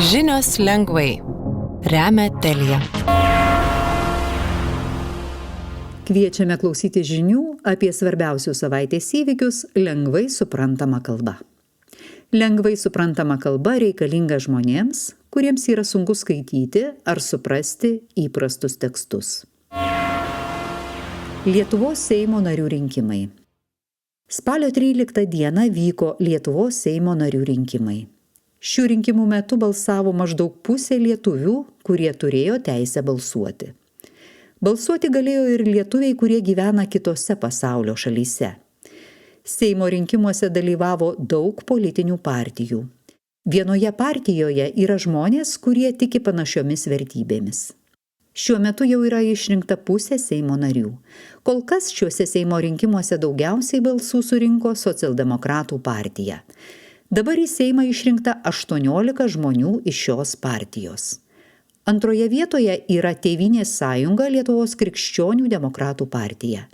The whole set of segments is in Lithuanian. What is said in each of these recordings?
Žinios lengvai. Remia Telia. Kviečiame klausyti žinių apie svarbiausius savaitės įvykius lengvai suprantama kalba. Lengvai suprantama kalba reikalinga žmonėms, kuriems yra sunku skaityti ar suprasti įprastus tekstus. Lietuvos Seimo narių rinkimai. Spalio 13 dieną vyko Lietuvos Seimo narių rinkimai. Šių rinkimų metu balsavo maždaug pusė lietuvių, kurie turėjo teisę balsuoti. Balsuoti galėjo ir lietuviai, kurie gyvena kitose pasaulio šalyse. Seimo rinkimuose dalyvavo daug politinių partijų. Vienoje partijoje yra žmonės, kurie tiki panašiomis vertybėmis. Šiuo metu jau yra išrinkta pusė Seimo narių. Kol kas šiuose Seimo rinkimuose daugiausiai balsų surinko Socialdemokratų partija. Dabar į Seimą išrinkta 18 žmonių iš šios partijos. Antroje vietoje yra Tėvynės sąjunga Lietuvos krikščionių demokratų partija.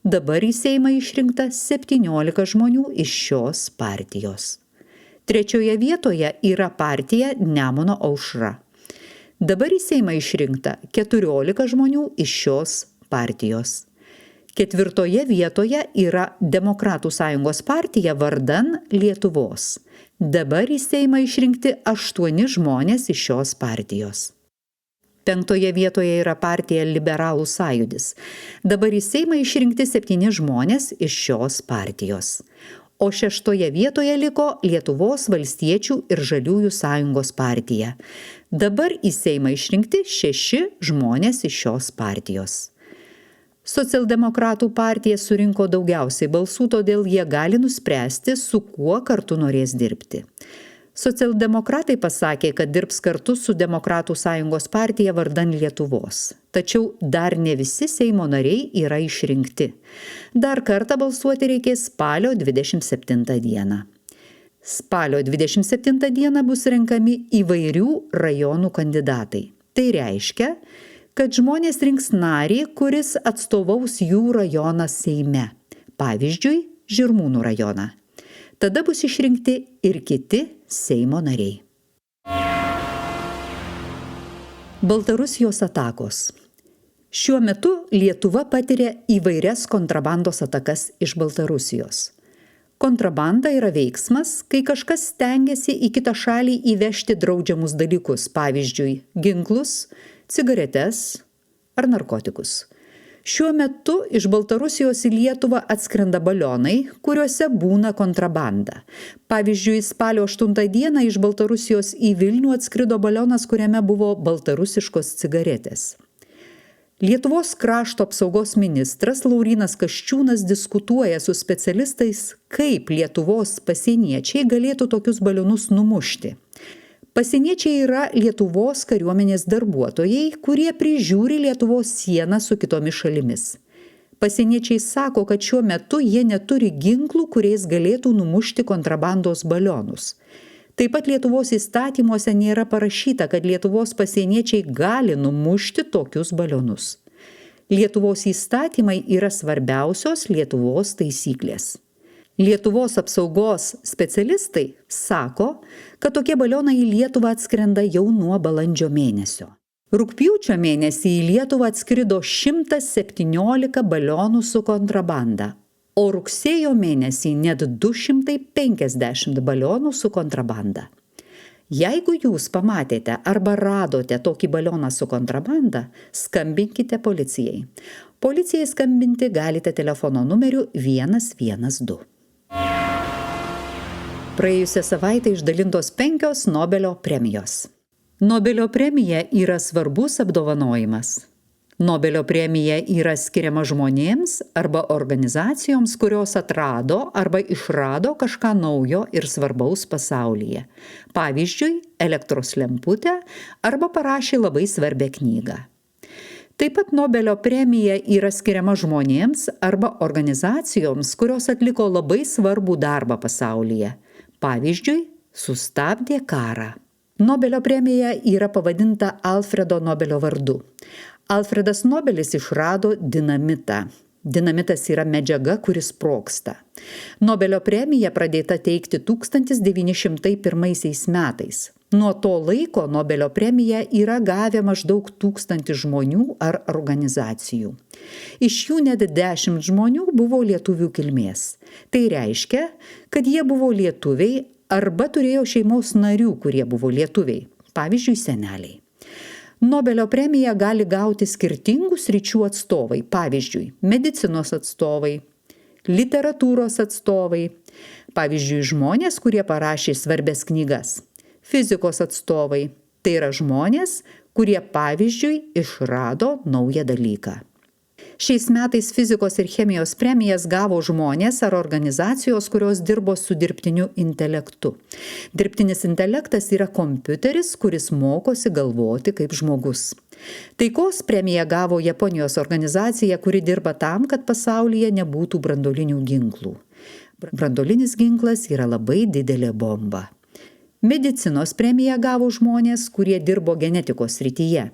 Dabar į Seimą išrinkta 17 žmonių iš šios partijos. Trečioje vietoje yra partija Nemuno aušra. Dabar į Seimą išrinkta 14 žmonių iš šios partijos. Ketvirtoje vietoje yra Demokratų sąjungos partija vardan Lietuvos. Dabar į Seimą išrinkti 8 žmonės iš šios partijos. Penktoje vietoje yra partija Liberalų sąjūdis. Dabar į Seimą išrinkti 7 žmonės iš šios partijos. O šeštoje vietoje liko Lietuvos valstiečių ir žaliųjų sąjungos partija. Dabar į Seimą išrinkti 6 žmonės iš šios partijos. Socialdemokratų partija surinko daugiausiai balsų, todėl jie gali nuspręsti, su kuo kartu norės dirbti. Socialdemokratai pasakė, kad dirbs kartu su Demokratų sąjungos partija vardan Lietuvos. Tačiau dar ne visi Seimo nariai yra išrinkti. Dar kartą balsuoti reikės spalio 27 dieną. Spalio 27 dieną bus renkami įvairių rajonų kandidatai. Tai reiškia, kad žmonės rinks narį, kuris atstovaus jų rajoną Seime. Pavyzdžiui, Žirmūnų rajoną. Tada bus išrinkti ir kiti Seimo nariai. Baltarusijos atakos. Šiuo metu Lietuva patiria įvairias kontrabandos atakas iš Baltarusijos. Kontrabanda yra veiksmas, kai kažkas stengiasi į kitą šalį įvežti draudžiamus dalykus, pavyzdžiui, ginklus, cigaretes ar narkotikus. Šiuo metu iš Baltarusijos į Lietuvą atskrenda balionai, kuriuose būna kontrabanda. Pavyzdžiui, spalio 8 dieną iš Baltarusijos į Vilnių atskrido balionas, kuriame buvo baltarusiškos cigaretės. Lietuvos krašto apsaugos ministras Laurynas Kasčiūnas diskutuoja su specialistais, kaip Lietuvos pasieniečiai galėtų tokius balionus numušti. Pasieniečiai yra Lietuvos kariuomenės darbuotojai, kurie prižiūri Lietuvos sieną su kitomis šalimis. Pasieniečiai sako, kad šiuo metu jie neturi ginklų, kuriais galėtų numušti kontrabandos balionus. Taip pat Lietuvos įstatymuose nėra parašyta, kad Lietuvos pasieniečiai gali numušti tokius balionus. Lietuvos įstatymai yra svarbiausios Lietuvos taisyklės. Lietuvos apsaugos specialistai sako, kad tokie balionai į Lietuvą atskrenda jau nuo balandžio mėnesio. Rugpjūčio mėnesį į Lietuvą atskrido 117 balionų su kontrabanda, o rugsėjo mėnesį net 250 balionų su kontrabanda. Jeigu jūs pamatėte arba radote tokį balioną su kontrabanda, skambinkite policijai. Policijai skambinti galite telefono numeriu 112. Praėjusią savaitę išdalintos 5 Nobelio premijos. Nobelio premija yra svarbus apdovanojimas. Nobelio premija yra skiriama žmonėms arba organizacijoms, kurios atrado arba išrado kažką naujo ir svarbaus pasaulyje. Pavyzdžiui, elektros lemputę arba parašė labai svarbią knygą. Taip pat Nobelio premija yra skiriama žmonėms arba organizacijoms, kurios atliko labai svarbų darbą pasaulyje. Pavyzdžiui, sustabdė karą. Nobelio premija yra pavadinta Alfredo Nobelio vardu. Alfredas Nobelis išrado dinamitą. Dinamitas yra medžiaga, kuris sprogsta. Nobelio premija pradėta teikti 1901 metais. Nuo to laiko Nobelio premiją yra gavę maždaug 1000 žmonių ar organizacijų. Iš jų net 10 žmonių buvo lietuvių kilmės. Tai reiškia, kad jie buvo lietuviai arba turėjo šeimos narių, kurie buvo lietuviai, pavyzdžiui, seneliai. Nobelio premiją gali gauti skirtingų sričių atstovai, pavyzdžiui, medicinos atstovai, literatūros atstovai, pavyzdžiui, žmonės, kurie parašė svarbias knygas, fizikos atstovai, tai yra žmonės, kurie, pavyzdžiui, išrado naują dalyką. Šiais metais fizikos ir chemijos premijas gavo žmonės ar organizacijos, kurios dirbo su dirbtiniu intelektu. Dirbtinis intelektas yra kompiuteris, kuris mokosi galvoti kaip žmogus. Taikos premiją gavo Japonijos organizacija, kuri dirba tam, kad pasaulyje nebūtų branduolinių ginklų. Branduolinis ginklas yra labai didelė bomba. Medicinos premiją gavo žmonės, kurie dirbo genetikos srityje.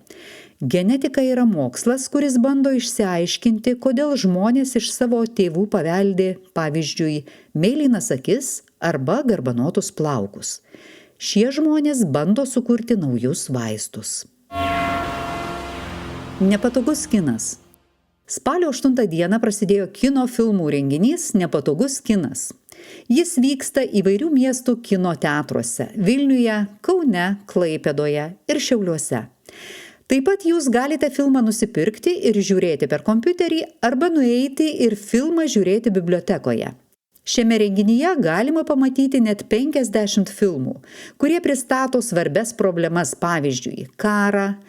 Genetika yra mokslas, kuris bando išsiaiškinti, kodėl žmonės iš savo tėvų paveldė, pavyzdžiui, mėlynas akis arba garbanotus plaukus. Šie žmonės bando sukurti naujus vaistus. Nepatogus kinas. Spalio 8 dieną prasidėjo kino filmų renginys Nepatogus kinas. Jis vyksta įvairių miestų kino teatruose – Vilniuje, Kaune, Klaipėdoje ir Šiauliuose. Taip pat jūs galite filmą nusipirkti ir žiūrėti per kompiuterį arba nueiti ir filmą žiūrėti bibliotekoje. Šiame renginyje galima pamatyti net 50 filmų, kurie pristato svarbias problemas, pavyzdžiui, karą,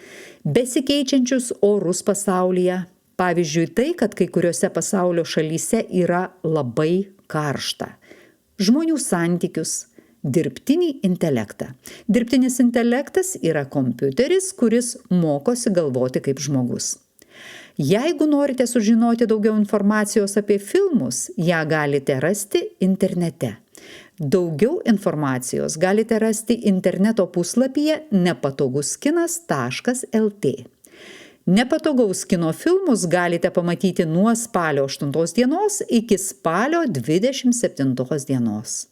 besikeičiančius orus pasaulyje, pavyzdžiui, tai, kad kai kuriuose pasaulio šalyse yra labai karšta, žmonių santykius, dirbtinį intelektą. Dirbtinis intelektas yra kompiuteris, kuris mokosi galvoti kaip žmogus. Jeigu norite sužinoti daugiau informacijos apie filmus, ją galite rasti internete. Daugiau informacijos galite rasti interneto puslapyje nepatoguskinas.lt. Nepatogaus kino filmus galite pamatyti nuo spalio 8 dienos iki spalio 27 dienos.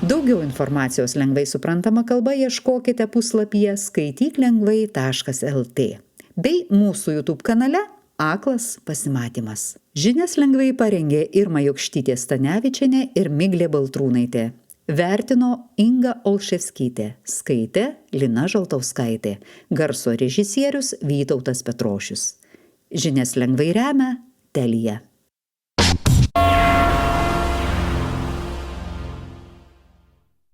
Daugiau informacijos lengvai suprantama kalba ieškokite puslapyje skaityklengvai.lt bei mūsų YouTube kanale Aklas pasimatymas. Žinias lengvai parengė Irma Jokštytė-Stanevičienė ir Miglė Baltrūnaitė. Vertino Inga Olševskytė, skaitė Lina Žaltauskaitė, garso režisierius Vytautas Petrošius. Žinias lengvai remia Telia.